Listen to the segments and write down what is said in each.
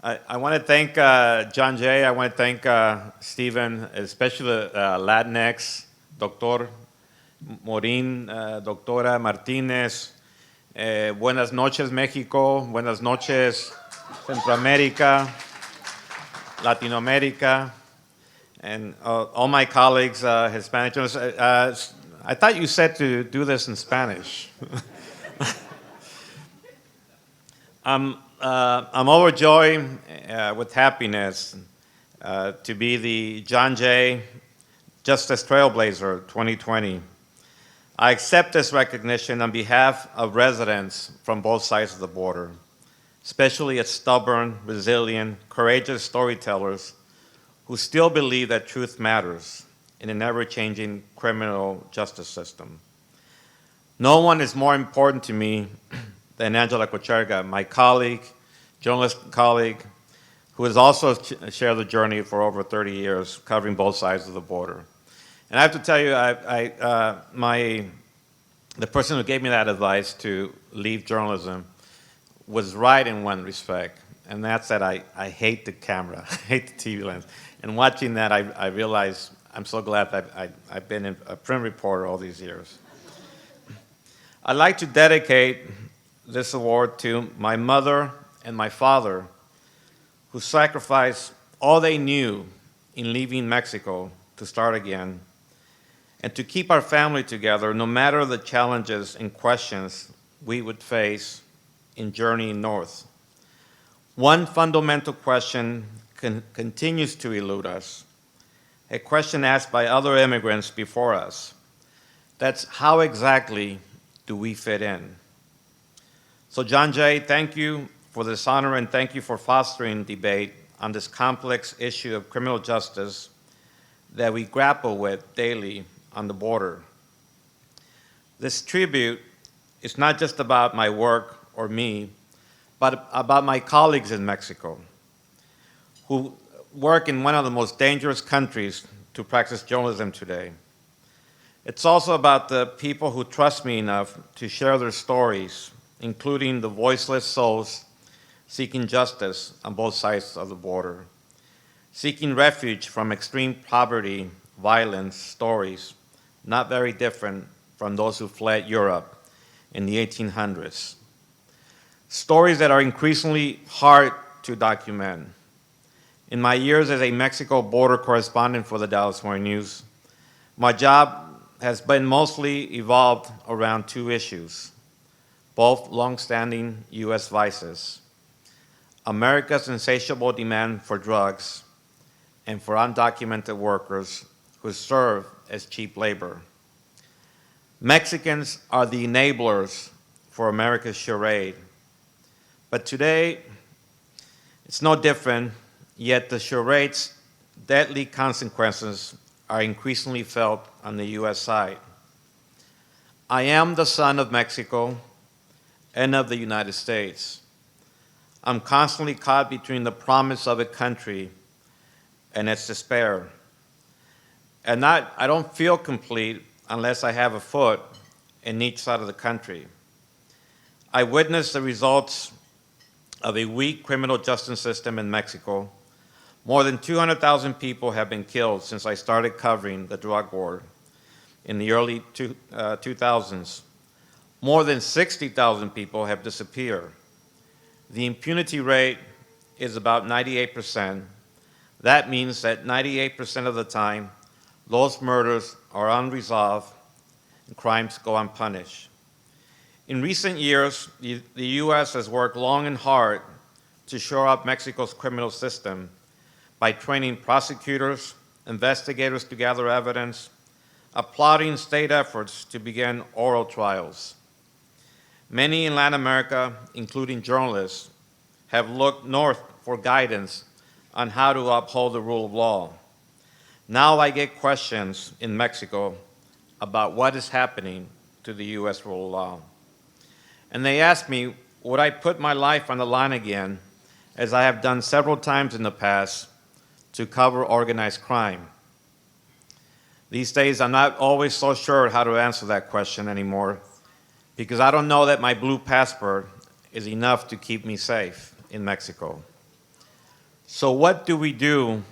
I want to thank John Jay. I want to thank Stephen, especially Latinx, Dr. Morin, Doctora Martinez. Buenas noches, Mexico. Buenas noches, Centroamérica, Latinoamérica, and all my colleagues, Hispanic journalists. I thought you said to do this in Spanish. I'm overjoyed with happiness to be the John Jay Justice Trailblazer 2020. I accept this recognition on behalf of residents from both sides of the border, especially its stubborn, resilient, courageous storytellers who still believe that truth matters in an ever-changing criminal justice system. No one is more important to me than Angela Cocherga, my colleague, journalist colleague, who has also shared the journey for over 30 years, covering both sides of the border. And I have to tell you, the person who gave me that advice to leave journalism was right in one respect, and that's that I hate the camera, I hate the TV lens. And watching that, I realized I'm so glad that I've been a print reporter all these years. I'd like to dedicate this award to my mother and my father, who sacrificed all they knew in leaving Mexico to start again, and to keep our family together no matter the challenges and questions we would face in journeying north. One fundamental question continues to elude us, a question asked by other immigrants before us. That's how exactly do we fit in? So John Jay, thank you for this honor, and thank you for fostering debate on this complex issue of criminal justice that we grapple with daily on the border. This tribute is not just about my work or me, but about my colleagues in Mexico who work in one of the most dangerous countries to practice journalism today. It's also about the people who trust me enough to share their stories, including the voiceless souls seeking justice on both sides of the border, seeking refuge from extreme poverty, violence, stories, not very different from those who fled Europe in the 1800s. Stories that are increasingly hard to document. In my years as a Mexico border correspondent for the Dallas Morning News, my job has been mostly evolved around two issues, both long-standing U.S. vices: America's insatiable demand for drugs and for undocumented workers who serve as cheap labor. Mexicans are the enablers for America's charade. But today, it's no different, yet the charade's deadly consequences are increasingly felt on the U.S. side. I am the son of Mexico and of the United States. I'm constantly caught between the promise of a country and its despair. And I don't feel complete unless I have a foot in each side of the country. I witnessed the results of a weak criminal justice system in Mexico. More than 200,000 people have been killed since I started covering the drug war in the early 2000s. More than 60,000 people have disappeared. The impunity rate is about 98%. That means that 98% of the time, those murders are unresolved and crimes go unpunished. In recent years, the U.S. has worked long and hard to shore up Mexico's criminal system by training prosecutors, investigators to gather evidence, applauding state efforts to begin oral trials. Many in Latin America, including journalists, have looked north for guidance on how to uphold the rule of law. Now I get questions in Mexico about what is happening to the U.S. rule of law. And they ask me, would I put my life on the line again, as I have done several times in the past, to cover organized crime? These days, I'm not always so sure how to answer that question anymore, because I don't know that my blue passport is enough to keep me safe in Mexico. So what do we do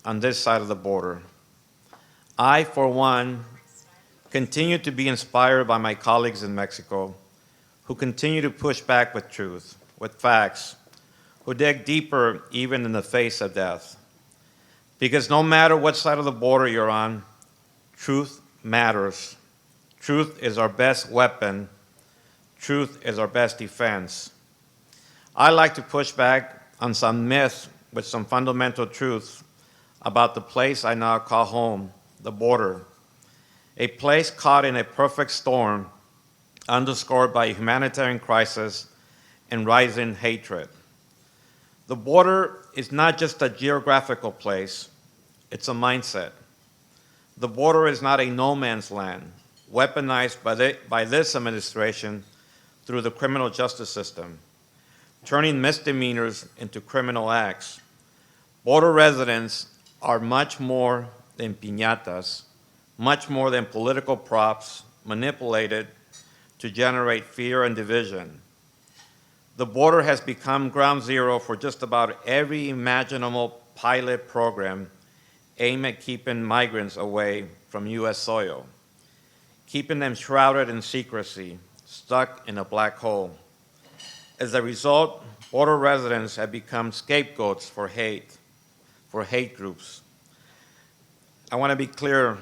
on this side of the border? I, for one, continue to be inspired by my colleagues in Mexico who continue to push back with truth, with facts, who dig deeper even in the face of death. Because no matter what side of the border you're on, truth matters. Truth is our best weapon. Truth is our best defense. I like to push back on some myths with some fundamental truths about the place I now call home, the border. A place caught in a perfect storm, underscored by a humanitarian crisis and rising hatred. The border is not just a geographical place, it's a mindset. The border is not a no man's land, weaponized by this administration through the criminal justice system, turning misdemeanors into criminal acts. Border residents are much more than piñatas, much more than political props manipulated to generate fear and division. The border has become ground zero for just about every imaginable pilot program aimed at keeping migrants away from U.S. soil, keeping them shrouded in secrecy, stuck in a black hole. As a result, border residents have become scapegoats for hate groups. I want to be clear,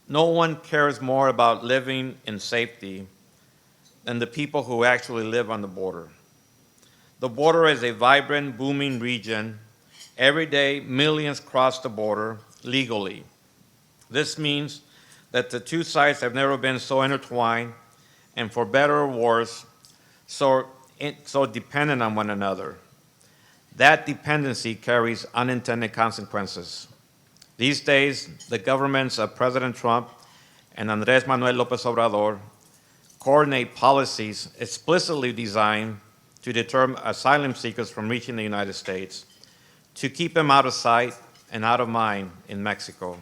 no one cares more about living in safety than the people who actually live on the border. The border is a vibrant, booming region. Every day, millions cross the border legally. This means that the two sides have never been so intertwined and, for better or worse, so dependent on one another. That dependency carries unintended consequences. These days, the governments of President Trump and Andrés Manuel López Obrador coordinate policies explicitly designed to deter asylum seekers from reaching the United States, to keep them out of sight and out of mind in Mexico.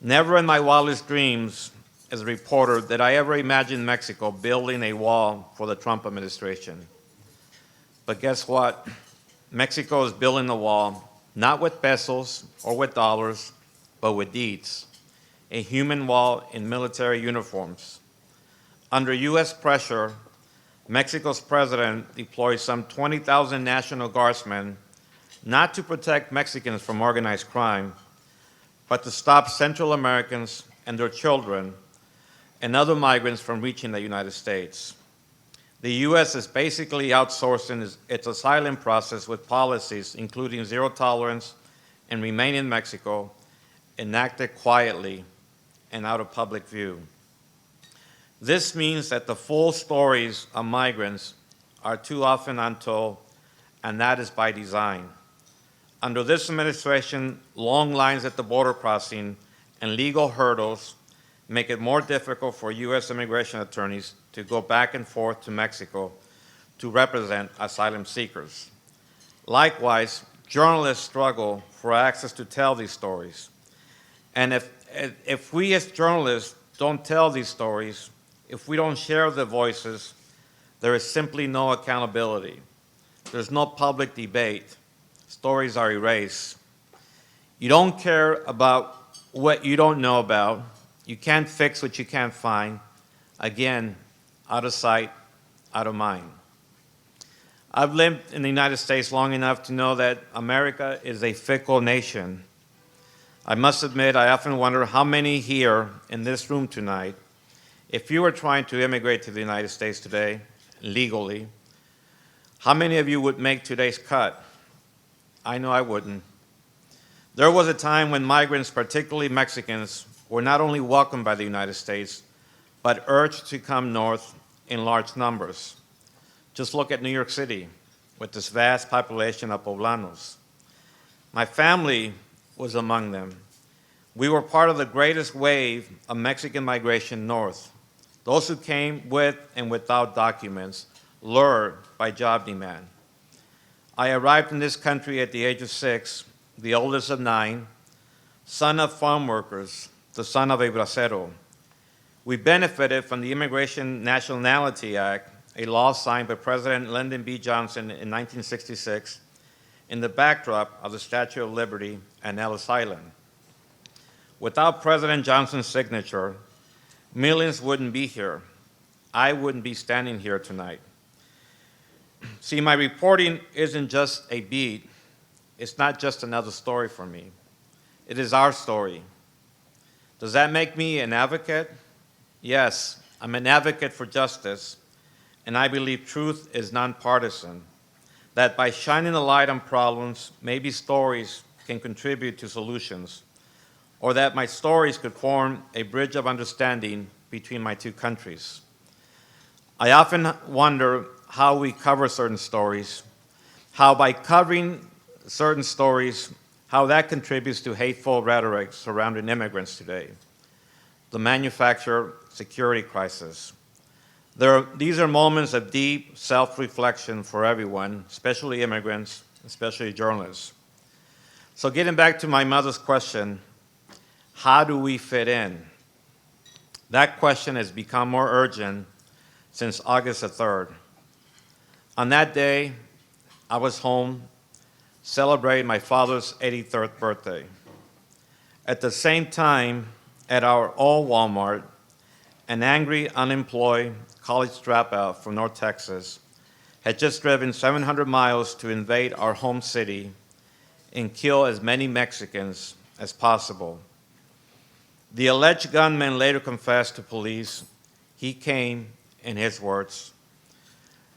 Never in my wildest dreams as a reporter did I ever imagine Mexico building a wall for the Trump administration. But guess what? Mexico is building the wall, not with pesos or with dollars, but with deeds. A human wall in military uniforms. Under U.S. pressure, Mexico's president deployed some 20,000 National Guardsmen not to protect Mexicans from organized crime, but to stop Central Americans and their children and other migrants from reaching the United States. The U.S. is basically outsourcing its asylum process with policies including zero tolerance and remain in Mexico, enacted quietly and out of public view. This means that the full stories of migrants are too often untold, and that is by design. Under this administration, long lines at the border crossing and legal hurdles make it more difficult for U.S. immigration attorneys to go back and forth to Mexico to represent asylum seekers. Likewise, journalists struggle for access to tell these stories. And if we as journalists don't tell these stories, if we don't share the voices, there is simply no accountability. There's no public debate. Stories are erased. You don't care about what you don't know about. You can't fix what you can't find. Again, out of sight, out of mind. I've lived in the United States long enough to know that America is a fickle nation. I must admit, I often wonder how many here in this room tonight, if you were trying to immigrate to the United States today, legally, how many of you would make today's cut? I know I wouldn't. There was a time when migrants, particularly Mexicans, were not only welcomed by the United States, but urged to come north in large numbers. Just look at New York City with this vast population of poblanos. My family was among them. We were part of the greatest wave of Mexican migration north, those who came with and without documents, lured by job demand. I arrived in this country at the age of 6, the oldest of 9, son of farm workers, the son of a bracero. We benefited from the Immigration Nationality Act, a law signed by President Lyndon B. Johnson in 1966, in the backdrop of the Statue of Liberty and Ellis Island. Without President Johnson's signature, millions wouldn't be here. I wouldn't be standing here tonight. See, my reporting isn't just a beat. It's not just another story for me. It is our story. Does that make me an advocate? Yes, I'm an advocate for justice, and I believe truth is nonpartisan, that by shining a light on problems, maybe stories can contribute to solutions, or that my stories could form a bridge of understanding between my two countries. I often wonder how we cover certain stories, how by covering certain stories, how that contributes to hateful rhetoric surrounding immigrants today, the manufactured security crisis. These are moments of deep self-reflection for everyone, especially immigrants, especially journalists. So getting back to my mother's question, how do we fit in? That question has become more urgent since August the 3rd. On that day, I was home celebrating my father's 83rd birthday. At the same time, at our old Walmart, an angry, unemployed college dropout from North Texas had just driven 700 miles to invade our home city and kill as many Mexicans as possible. The alleged gunman later confessed to police he came, in his words,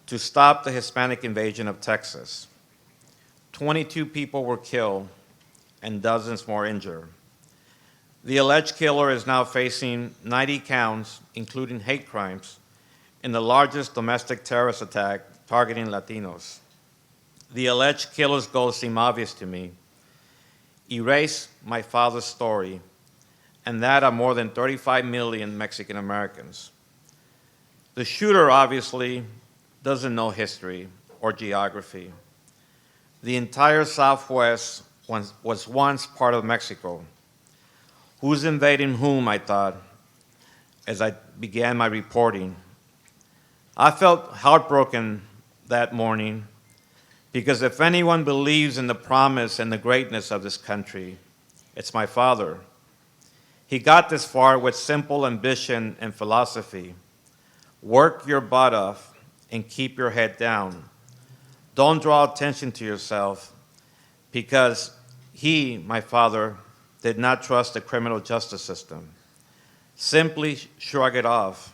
to stop the Hispanic invasion of Texas. 22 people were killed and dozens more injured. The alleged killer is now facing 90 counts, including hate crimes, in the largest domestic terrorist attack targeting Latinos. The alleged killer's goals seem obvious to me: erase my father's story and that of more than 35 million Mexican Americans. The shooter obviously doesn't know history or geography. The entire Southwest was once part of Mexico. Who's invading whom, I thought, as I began my reporting. I felt heartbroken that morning because if anyone believes in the promise and the greatness of this country, it's my father. He got this far with simple ambition and philosophy. Work your butt off and keep your head down. Don't draw attention to yourself because he, my father, did not trust the criminal justice system. Simply shrug it off.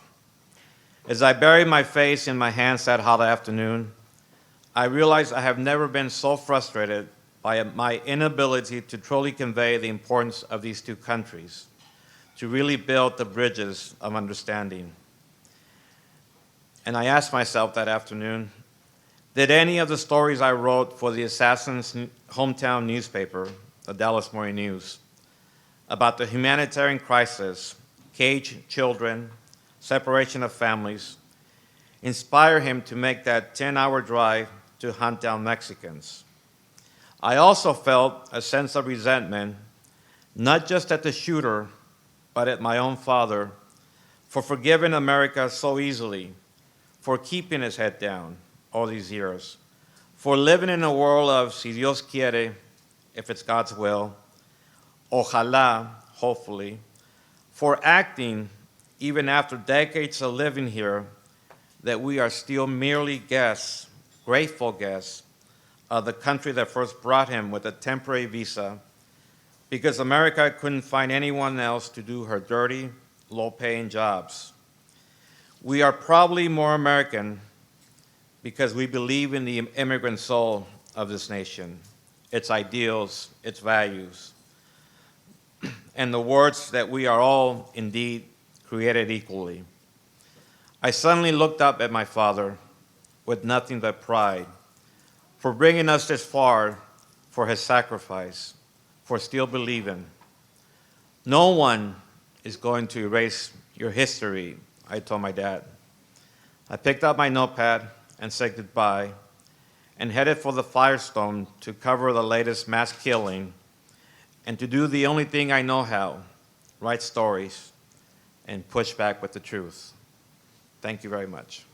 As I buried my face in my hands that hot afternoon, I realized I have never been so frustrated by my inability to truly convey the importance of these two countries, to really build the bridges of understanding. And I asked myself that afternoon, did any of the stories I wrote for the assassin's hometown newspaper, the Dallas Morning News, about the humanitarian crisis, caged children, separation of families, inspire him to make that 10-hour drive to hunt down Mexicans? I also felt a sense of resentment, not just at the shooter, but at my own father, for forgiving America so easily, for keeping his head down all these years, for living in a world of si Dios quiere, if it's God's will, ojalá, hopefully, for acting, even after decades of living here, that we are still merely guests, grateful guests, of the country that first brought him with a temporary visa, because America couldn't find anyone else to do her dirty, low-paying jobs. We are probably more American because we believe in the immigrant soul of this nation, its ideals, its values, and the words that we are all indeed created equally. I suddenly looked up at my father with nothing but pride for bringing us this far, for his sacrifice, for still believing. No one is going to erase your history, I told my dad. I picked up my notepad and said goodbye and headed for the Firestone to cover the latest mass killing and to do the only thing I know how, write stories and push back with the truth. Thank you very much.